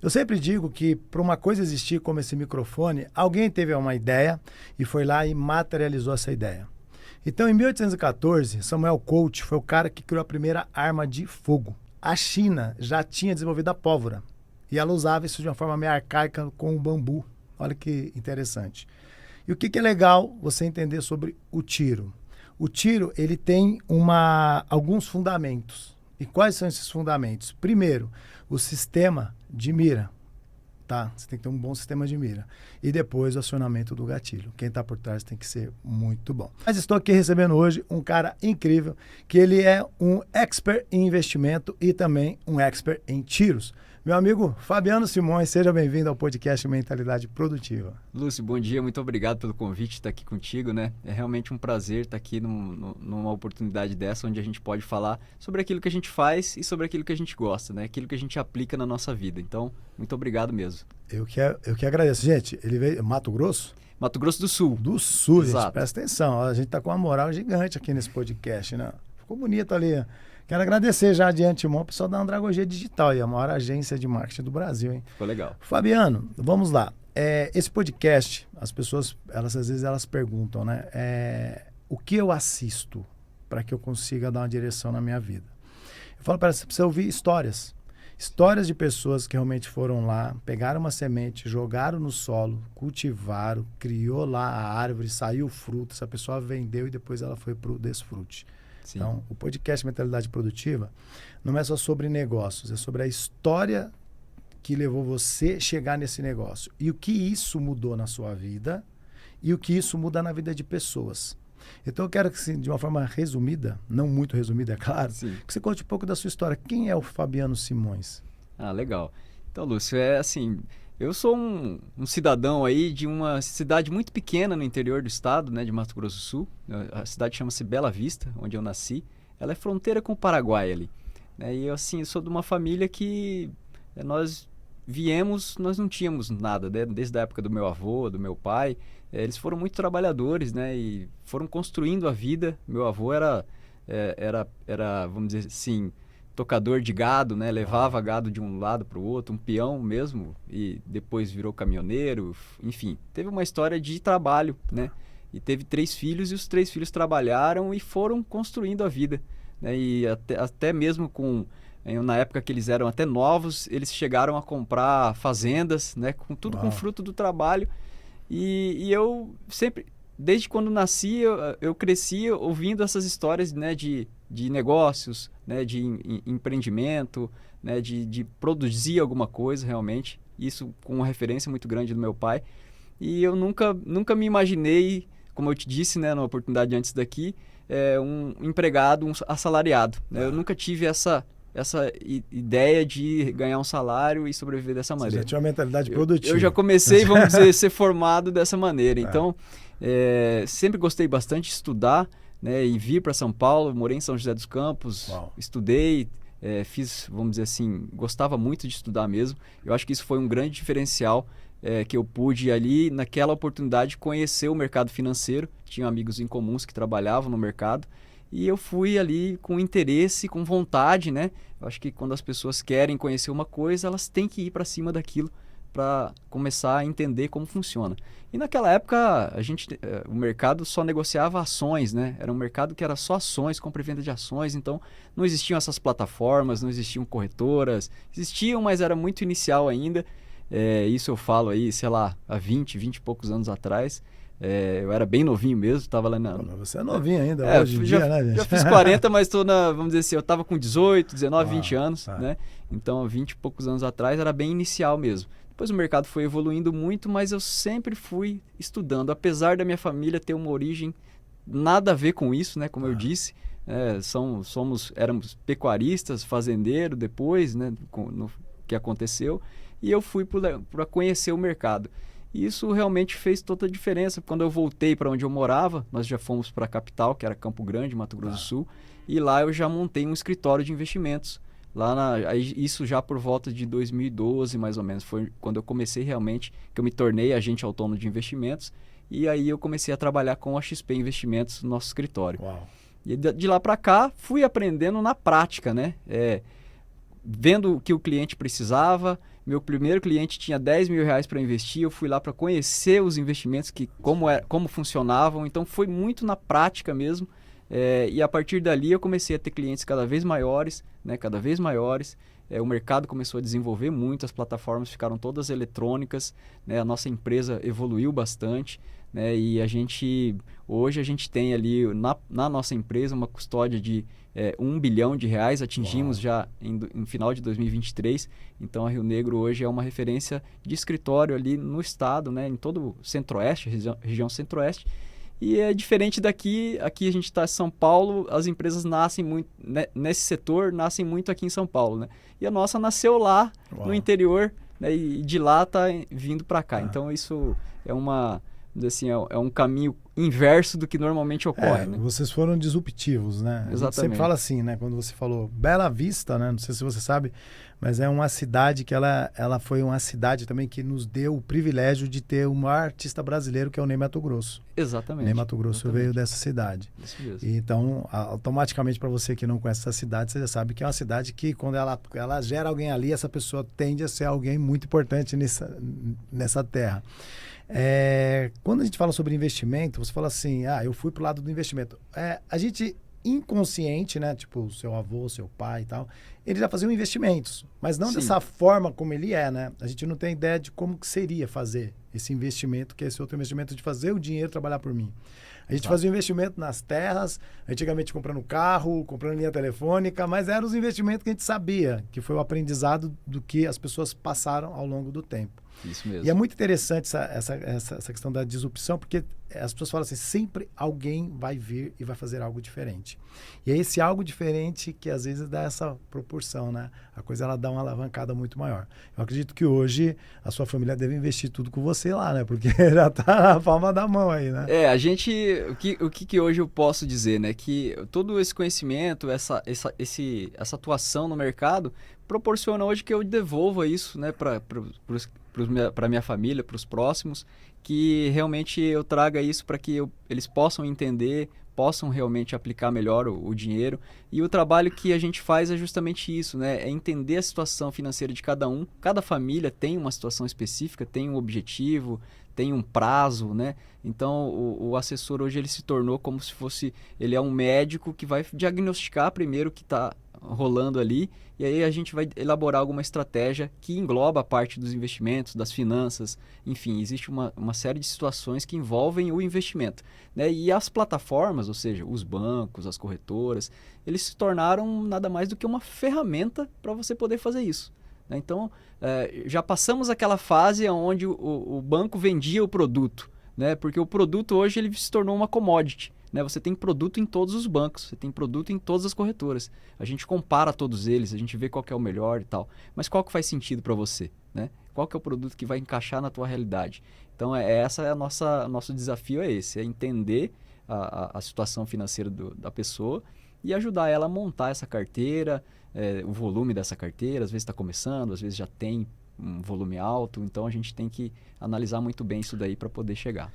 Eu sempre digo que para uma coisa existir como esse microfone, alguém teve uma ideia e foi lá e materializou essa ideia. Então, em 1814, Samuel Colt foi o cara que criou a primeira arma de fogo. A China já tinha desenvolvido a pólvora e ela usava isso de uma forma meio arcaica com o bambu. Olha que interessante. E o que é legal você entender sobre o tiro? O tiro, ele tem alguns fundamentos. E quais são esses fundamentos? Primeiro, o sistema de mira. Tá? Você tem que ter um bom sistema de mira. E depois o acionamento do gatilho. Quem está por trás tem que ser muito bom. Mas estou aqui recebendo hoje um cara incrível, que ele é um expert em investimento e também um expert em tiros. Meu amigo Fabiano Simões, seja bem-vindo ao podcast Mentalidade Produtiva. Lúcio, bom dia, muito obrigado pelo convite de estar aqui contigo, né? É realmente um prazer estar aqui numa oportunidade dessa, onde a gente pode falar sobre aquilo que a gente faz e sobre aquilo que a gente gosta, né? Aquilo que a gente aplica na nossa vida. Então, muito obrigado mesmo. Eu que agradeço. Gente, ele veio Mato Grosso? Mato Grosso do Sul. Do Sul, Exato. Gente, presta atenção. A gente tá com uma moral gigante aqui nesse podcast, né? Ficou bonito ali. Quero agradecer já de antemão o pessoal da Andragogia Digital, a maior agência de marketing do Brasil, hein? Ficou legal. Fabiano, vamos lá. Esse podcast, as pessoas, às vezes elas perguntam, né? O que eu assisto para que eu consiga dar uma direção na minha vida? Eu falo para você, precisa ouvir histórias. Histórias de pessoas que realmente foram lá, pegaram uma semente, jogaram no solo, cultivaram, criou lá a árvore, saiu o fruto, essa pessoa vendeu e depois ela foi para o desfrute. Sim. Então, o podcast Mentalidade Produtiva não é só sobre negócios, é sobre a história que levou você a chegar nesse negócio. E o que isso mudou na sua vida e o que isso muda na vida de pessoas. Então, eu quero que, assim, de uma forma resumida, não muito resumida, é claro, Sim. que você conte um pouco da sua história. Quem é o Fabiano Simões? Ah, legal. Então, Lúcio, eu sou um cidadão aí de uma cidade muito pequena no interior do estado, né, de Mato Grosso do Sul. A cidade chama-se Bela Vista, onde eu nasci. Ela é fronteira com o Paraguai ali. Né? E eu sou de uma família que nós não tínhamos nada, né? Desde a época do meu avô, do meu pai. Eles foram muito trabalhadores, né, e foram construindo a vida. Meu avô era, vamos dizer assim, tocador de gado, né? Levava gado de um lado para o outro, um peão mesmo, e depois virou caminhoneiro, enfim. Teve uma história de trabalho, né? E teve 3 filhos, e os 3 filhos trabalharam e foram construindo a vida, né? E até mesmo na época que eles eram até novos, eles chegaram a comprar fazendas, né? Com tudo com fruto do trabalho. E eu sempre, desde quando nasci, eu cresci ouvindo essas histórias, né, de negócios, né, de empreendimento, né, de produzir alguma coisa realmente. Isso com uma referência muito grande do meu pai. E eu nunca me imaginei, como eu te disse, né, na oportunidade antes daqui, um empregado, um assalariado. Né? Eu nunca tive essa ideia de ganhar um salário e sobreviver dessa maneira. Você já tinha uma mentalidade produtiva. Eu já comecei, vamos dizer, a ser formado dessa maneira. Então, sempre gostei bastante de estudar, né, e vir para São Paulo, morei em São José dos Campos, estudei, fiz, vamos dizer assim, gostava muito de estudar mesmo. Eu acho que isso foi um grande diferencial que eu pude ali, naquela oportunidade, conhecer o mercado financeiro. Tinha amigos em comuns que trabalhavam no mercado. E eu fui ali com interesse, com vontade, né? Eu acho que quando as pessoas querem conhecer uma coisa, elas têm que ir para cima daquilo para começar a entender como funciona. E naquela época, o mercado só negociava ações, né? Era um mercado que era só ações, compra e venda de ações. Então, não existiam essas plataformas, não existiam corretoras. Existiam, mas era muito inicial ainda. Isso eu falo aí, sei lá, há 20 e poucos anos atrás. Eu era bem novinho mesmo, estava lá na... Você é novinho ainda, hoje em dia, né, gente? Já fiz 40, mas vamos dizer assim, eu estava com 18, 19, 20 anos, né? Então, há 20 e poucos anos atrás, era bem inicial mesmo. Depois o mercado foi evoluindo muito, mas eu sempre fui estudando. Apesar da minha família ter uma origem nada a ver com isso, né? Como eu disse, éramos pecuaristas, fazendeiro depois, né? No que aconteceu. E eu fui para conhecer o mercado. E isso realmente fez toda a diferença. Quando eu voltei para onde eu morava, nós já fomos para a capital, que era Campo Grande, Mato Grosso do Sul, e lá eu já montei um escritório de investimentos. Isso já por volta de 2012, mais ou menos, foi quando eu comecei realmente, que eu me tornei agente autônomo de investimentos, e aí eu comecei a trabalhar com a XP Investimentos no nosso escritório. E de lá para cá, fui aprendendo na prática, né? Vendo o que o cliente precisava, Meu primeiro cliente tinha R$ 10.000 para investir, eu fui lá para conhecer os investimentos, como funcionavam, então foi muito na prática mesmo. E a partir dali eu comecei a ter clientes cada vez maiores, né, cada vez maiores. O mercado começou a desenvolver muito, as plataformas ficaram todas eletrônicas, né, a nossa empresa evoluiu bastante, né, e hoje a gente tem ali na nossa empresa uma custódia de R$ 1 bilhão, atingimos Uau. já em final de 2023, então a Rio Negro hoje é uma referência de escritório ali no estado, né, em todo o centro-oeste, região centro-oeste. E é diferente daqui, aqui a gente está em São Paulo, as empresas nascem muito, né, nesse setor, nascem muito aqui em São Paulo, né? E a nossa nasceu lá no interior, né, e de lá está vindo para cá. Então isso é assim, é um caminho inverso do que normalmente ocorre, né? Vocês foram disruptivos, né? A gente sempre fala assim, né? Quando você falou Bela Vista, né? Não sei se você sabe, mas é uma cidade que ela foi uma cidade também que nos deu o privilégio de ter o maior artista brasileiro, que é o Ney Matogrosso. Exatamente. Ney Matogrosso veio dessa cidade. Isso mesmo. E então, automaticamente, para você que não conhece essa cidade, você já sabe que é uma cidade que, quando ela gera alguém ali, essa pessoa tende a ser alguém muito importante nessa terra. Quando a gente fala sobre investimento, você fala assim, eu fui pro lado do investimento. A gente, inconsciente, né? Tipo, o seu avô, seu pai e tal, eles já faziam investimentos, mas não dessa forma como ele é, né? A gente não tem ideia de como que seria fazer esse investimento, que é esse outro investimento de fazer o dinheiro trabalhar por mim. A gente fazia investimento nas terras, antigamente comprando carro, comprando linha telefônica, mas eram os investimentos que a gente sabia, que foi o aprendizado do que as pessoas passaram ao longo do tempo. Isso mesmo. E é muito interessante essa questão da disrupção, porque as pessoas falam assim, sempre alguém vai vir e vai fazer algo diferente. E é esse algo diferente que às vezes dá essa proporção, né? A coisa ela dá uma alavancada muito maior. Eu acredito que hoje a sua família deve investir tudo com você lá, né? Porque já está na palma da mão aí, né? O que hoje eu posso dizer, né? Que todo esse conhecimento, essa atuação no mercado proporciona hoje que eu devolva isso, né, para minha família, para os próximos, que realmente eu traga isso para que eles possam entender, possam realmente aplicar melhor o dinheiro. E o trabalho que a gente faz é justamente isso, né? É entender a situação financeira de cada um. Cada família tem uma situação específica, tem um objetivo, tem um prazo, né? Então, o assessor hoje ele se tornou como se fosse... Ele é um médico que vai diagnosticar primeiro o que está rolando ali, e aí a gente vai elaborar alguma estratégia que engloba a parte dos investimentos, das finanças, enfim, existe uma série de situações que envolvem o investimento, né? E as plataformas, ou seja, os bancos, as corretoras, eles se tornaram nada mais do que uma ferramenta para você poder fazer isso, né? Então, já passamos aquela fase onde o banco vendia o produto, né? Porque o produto hoje ele se tornou uma commodity, né? Você tem produto em todos os bancos, você tem produto em todas as corretoras. A gente compara todos eles, a gente vê qual que é o melhor e tal. Mas qual que faz sentido para você, né? Qual que é o produto que vai encaixar na tua realidade? Então, essa é nosso desafio é esse, é entender a situação financeira da pessoa e ajudar ela a montar essa carteira, o volume dessa carteira. Às vezes está começando, às vezes já tem um volume alto, então a gente tem que analisar muito bem isso daí para poder chegar.